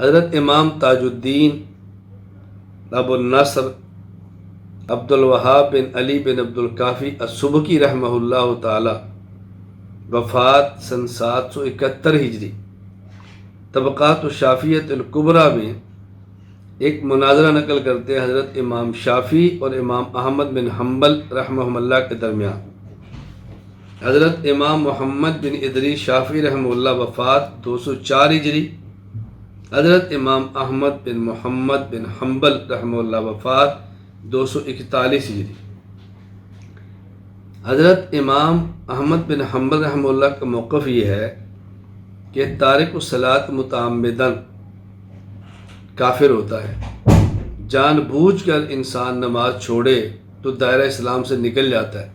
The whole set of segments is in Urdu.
حضرت امام تاج الدین ابو النصر عبد الوہاب بن علی بن عبد الکافی السبکی رحمہ اللہ تعالی، وفات سن 771 ہجری۔ طبقات الشافعیۃ الکبریٰ میں ایک مناظرہ نقل کرتے ہیں حضرت امام شافعی اور امام احمد بن حنبل رحمہ اللہ کے درمیان۔ حضرت امام محمد بن ادریس شافعی رحمہ اللہ وفات 204 ہجری۔ حضرت امام احمد بن محمد بن حنبل رحمہ اللہ وفات 241 ہجری۔ حضرت امام احمد بن حنبل رحمہ اللہ کا موقف یہ ہے کہ تارک الصلاۃ متعمدن کافر ہوتا ہے۔ جان بوجھ کر انسان نماز چھوڑے تو دائرہ اسلام سے نکل جاتا ہے۔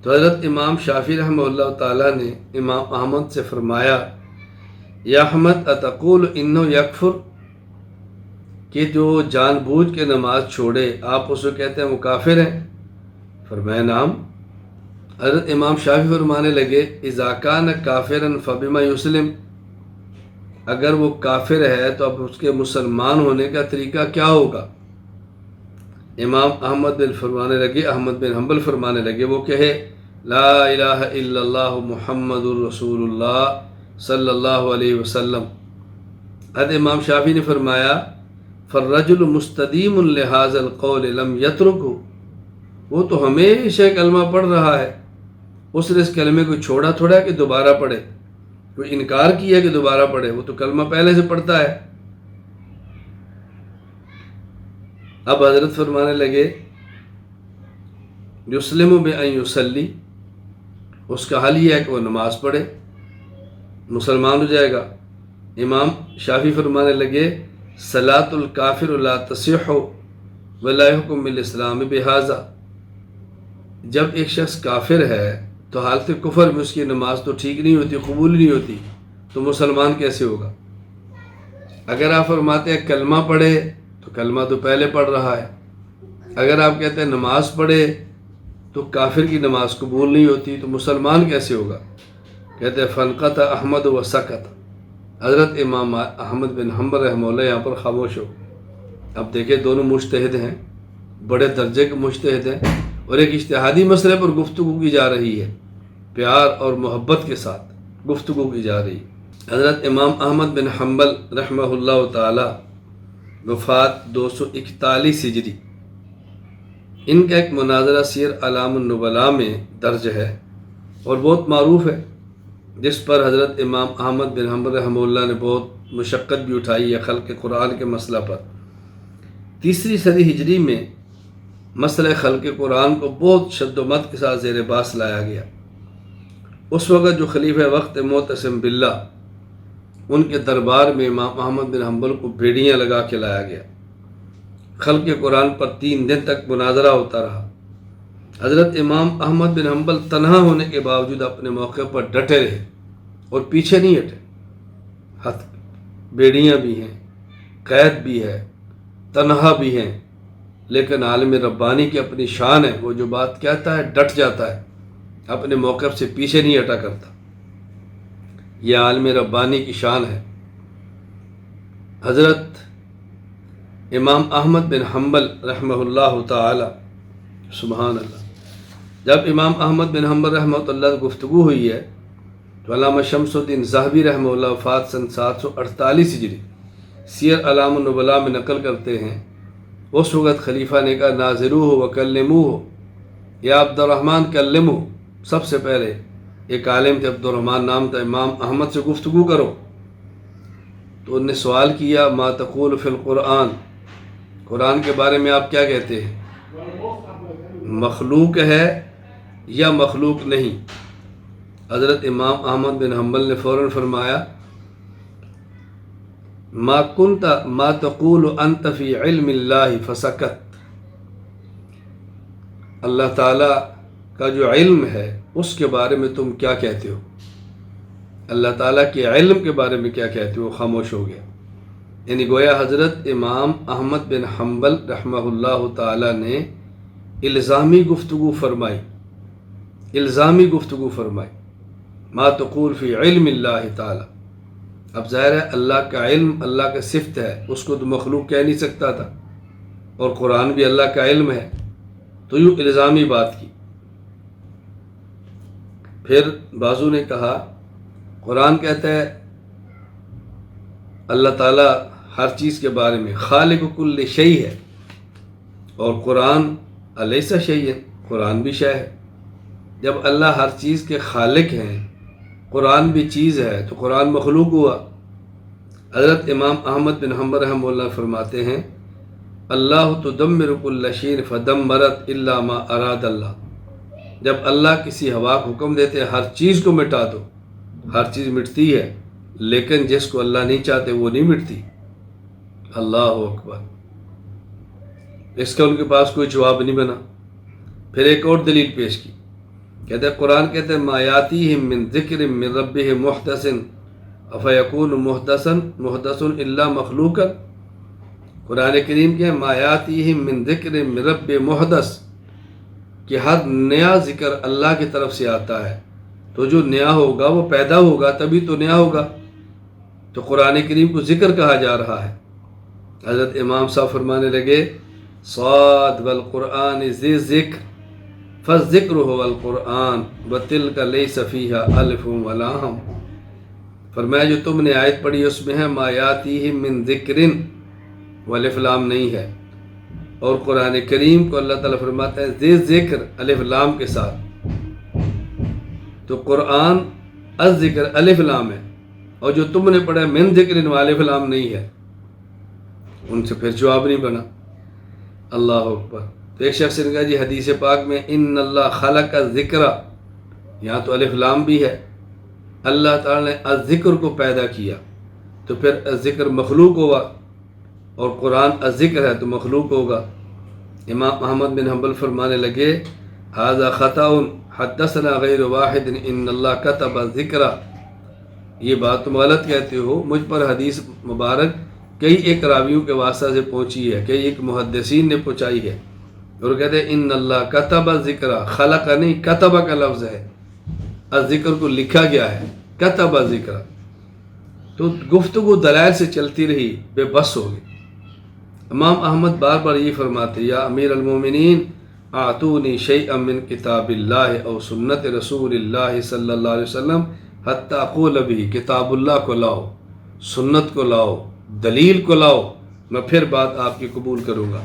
تو حضرت امام شافعی رحمہ اللہ تعالیٰ نے امام احمد سے فرمایا، یا احمد اتقول انہ یکفر، کہ جو جان بوجھ کے نماز چھوڑے آپ اسے کہتے ہیں وہ کافر ہے؟ فرمایا نعم۔ حضرت امام شافعی فرمانے لگے، اذا کان کافرا فبما یسلم، اگر وہ کافر ہے تو اب اس کے مسلمان ہونے کا طریقہ کیا ہوگا؟ امام احمد بن حنبل فرمانے لگے وہ کہے لا الہ الا اللہ محمد الرسول اللہ صلی اللہ علیہ وسلم۔ حضرت امام شافعی نے فرمایا، فالرجل مستدیم لہذا القول لم یترکہ، وہ تو ہمیشہ کلمہ پڑھ رہا ہے، اس نے اس کلمے کو چھوڑا تھوڑا کہ دوبارہ پڑھے، کوئی انکار کیا کہ دوبارہ پڑھے، وہ تو کلمہ پہلے سے پڑھتا ہے۔ اب حضرت فرمانے لگے، یسلم بأن یصلی، اس کا حل یہ ہے کہ وہ نماز پڑھے، مسلمان ہو جائے گا۔ امام شافعی فرمانے لگے، صلاۃ الکافر لا تصح ولا یحکم بالاسلام بہذا، جب ایک شخص کافر ہے تو حالت کفر میں اس کی نماز تو ٹھیک نہیں ہوتی، قبول نہیں ہوتی، تو مسلمان کیسے ہوگا؟ اگر آپ فرماتے ہیں کلمہ پڑھے تو کلمہ تو پہلے پڑھ رہا ہے، اگر آپ کہتے ہیں نماز پڑھے تو کافر کی نماز قبول نہیں ہوتی، تو مسلمان کیسے ہوگا؟ کہتے ہیں فانقطع احمد و سکت، حضرت امام احمد بن حنبل رحمہ اللہ یہاں پر خاموش ہو۔ اب دیکھیں دونوں مجتہد ہیں، بڑے درجے کے مجتہد ہیں، اور ایک اجتہادی مسئلے پر گفتگو کی جا رہی ہے، پیار اور محبت کے ساتھ گفتگو کی جا رہی ہے۔ حضرت امام احمد بن حنبل رحمہ اللہ تعالی وفات 241 ہجری۔ ان کا ایک مناظرہ سیر اعلام النبلاء میں درج ہے اور بہت معروف ہے، جس پر حضرت امام احمد بن حنبل رحمہ اللہ نے بہت مشقت بھی اٹھائی ہے خلق قرآن کے مسئلہ پر۔ 3 صدی ہجری میں مسئلہ خلق قرآن کو بہت شد و مت کے ساتھ زیر باس لایا گیا۔ اس وقت جو خلیفہ وقت معتصم باللہ، ان کے دربار میں امام احمد بن حنبل کو بیڑیاں لگا کے لایا گیا۔ خلق قرآن پر 3 دن تک مناظرہ ہوتا رہا۔ حضرت امام احمد بن حنبل تنہا ہونے کے باوجود اپنے موقع پر ڈٹے رہے اور پیچھے نہیں ہٹے۔ ہاتھ بیڑیاں بھی ہیں، قید بھی ہے، تنہا بھی ہیں، لیکن عالم ربانی کی اپنی شان ہے، وہ جو بات کہتا ہے ڈٹ جاتا ہے، اپنے موقف سے پیچھے نہیں ہٹا کرتا۔ یہ عالم ربانی کی شان ہے۔ حضرت امام احمد بن حنبل رحمہ اللہ تعالی، سبحان اللہ، جب امام احمد بن حنبل رحمہ اللہ گفتگو ہوئی ہے تو علامہ شمس الدین ذہبی رحمہ اللہ وفات سن 748 ہجری سیر اعلام النبلاء میں نقل کرتے ہیں، اس وقت خلیفہ نے کہا ناظروہ وکلموہ، یا عبد الرحمن کلمو، سب سے پہلے ایک عالم تھے عبد الرحمن نام تھا، امام احمد سے گفتگو کرو۔ تو انہوں نے سوال کیا، ما تقول فی القرآن، قرآن کے بارے میں آپ کیا کہتے ہیں؟ مخلوق ہے یا مخلوق نہیں؟ حضرت امام احمد بن حنبل نے فوراً فرمایا، ما تقول انت فی علم اللہ، فسکت، اللہ تعالیٰ کا جو علم ہے اس کے بارے میں تم کیا کہتے ہو؟ اللہ تعالیٰ کے علم کے بارے میں کیا کہتے ہو؟ خاموش ہو گیا۔ یعنی گویا حضرت امام احمد بن حنبل رحمہ اللہ تعالیٰ نے الزامی گفتگو فرمائی، ما تقول فی علم اللہ تعالیٰ، اب ظاہر ہے اللہ کا علم اللہ کا صفت ہے، اس کو تو مخلوق کہہ نہیں سکتا تھا، اور قرآن بھی اللہ کا علم ہے، تو یوں الزامی بات کی۔ پھر بازو نے کہا قرآن کہتا ہے اللہ تعالیٰ ہر چیز کے بارے میں خالق کل شیء ہے، اور قرآن الیس شیء، قرآن بھی شے ہے۔ جب اللہ ہر چیز کے خالق ہیں، قرآن بھی چیز ہے، تو قرآن مخلوق ہوا۔ حضرت امام احمد بن حنبل رحمہ اللہ فرماتے ہیں اللہ تدمر کل شیء فدمرت الا ما اراد اللہ، جب اللہ کسی ہوا کو حکم دیتے ہیں ہر چیز کو مٹا دو، ہر چیز مٹتی ہے، لیکن جس کو اللہ نہیں چاہتے وہ نہیں مٹتی۔ اللہ اکبر، اس کا ان کے پاس کوئی جواب نہیں بنا۔ پھر ایک اور دلیل پیش کی، کہتے ہیں قرآن کہتے ہیں ما یاتیہم من ذکر من ربہم محدث افیکون محدث الا مخلوقا، قرآن کریم کے ما یاتیہم من ذکر من رب محدث، کہ ہر نیا ذکر اللہ کی طرف سے آتا ہے، تو جو نیا ہوگا وہ پیدا ہوگا تبھی تو نیا ہوگا، تو قرآن کریم کو ذکر کہا جا رہا ہے۔ حضرت امام صاحب فرمانے لگے صاد والقرآن ذی ذکر فالذکر هو القرآن وتلک لیس فیہا الف ولا ہم، فرمایا جو تم نے آیت پڑھی اس میں ہے ما یاتیہم من ذکر، والف لام نہیں ہے، اور قرآن کریم کو اللہ تعالیٰ فرماتا ہے ذی ذکر الف لام کے ساتھ، تو قرآن الذکر الف لام ہے، اور جو تم نے پڑھا من ذکر الف لام نہیں ہے، ان سے پھر جواب نہیں بنا۔ اللہ اکبر۔ تو ایک شخص نے کہا جی حدیث پاک میں ان اللہ خلق الذکر، یہاں تو الف لام بھی ہے، اللہ تعالیٰ نے الذکر کو پیدا کیا، تو پھر الذکر مخلوق ہوا، اور قرآن الذکر ہے تو مخلوق ہوگا۔ امام احمد بن حنبل فرمانے لگے ھذا خطأ حدثنا غیر واحد ان اللہ کتب الذکر، یہ بات تم غلط کہتے ہو، مجھ پر حدیث مبارک کئی ایک راویوں کے واسطہ سے پہنچی ہے، کئی ایک محدثین نے پہنچائی ہے، اور کہتے ہیں ان اللہ کتب الذکر، خلق نہیں کتب کا لفظ ہے، الذکر کو لکھا گیا ہے، کتب الذکر۔ تو گفتگو دلائل سے چلتی رہی، بے بس ہو گئی۔ امام احمد بار بار یہ فرماتے یا امیر المومنین اعطونی شیئا من کتاب اللہ او سنت رسول اللہ صلی اللہ علیہ وسلم حتی اقول بھی، کتاب اللہ کو لاؤ، سنت کو لاؤ، دلیل کو لاؤ، میں پھر بات آپ کی قبول کروں گا۔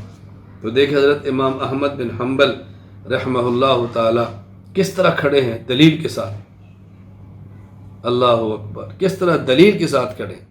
تو دیکھ حضرت امام احمد بن حنبل رحمہ اللہ تعالی کس طرح کھڑے ہیں دلیل کے ساتھ، اللہ اکبر، کس طرح دلیل کے ساتھ کھڑے ہیں۔